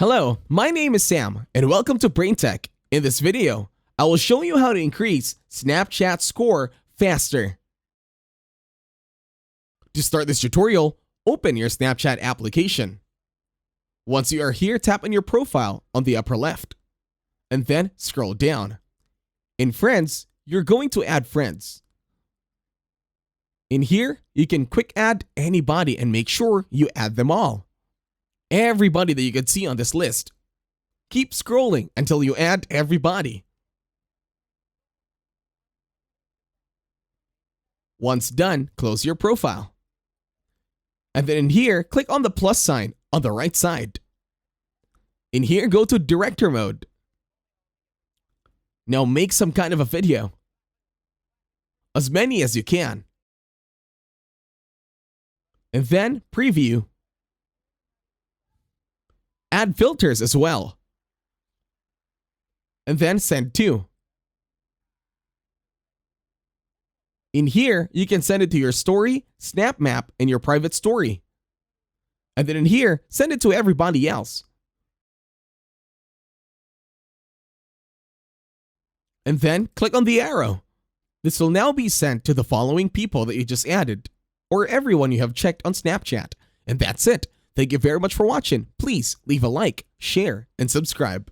Hello, my name is Sam, and welcome to Brain Tech. In this video, I will show you how to increase Snapchat score faster. To start this tutorial, open your Snapchat application. Once you are here, tap on your profile on the upper left, and then scroll down. In Friends, you're going to add friends. In here, you can quick add anybody and make sure you add them all. Everybody that you can see on this list. Keep scrolling until you add everybody. Once done, close your profile. And then in here, click on the plus sign on the right side. In here, go to director mode. Now make some kind of a video. As many as you can. And then preview. Add filters as well. And then send to. In here, you can send it to your story, Snap Map, and your private story. And then in here, send it to everybody else. And then click on the arrow. This will now be sent to the following people that you just added, or everyone you have checked on Snapchat. And that's it. Thank you very much for watching. Please leave a like, share, and subscribe.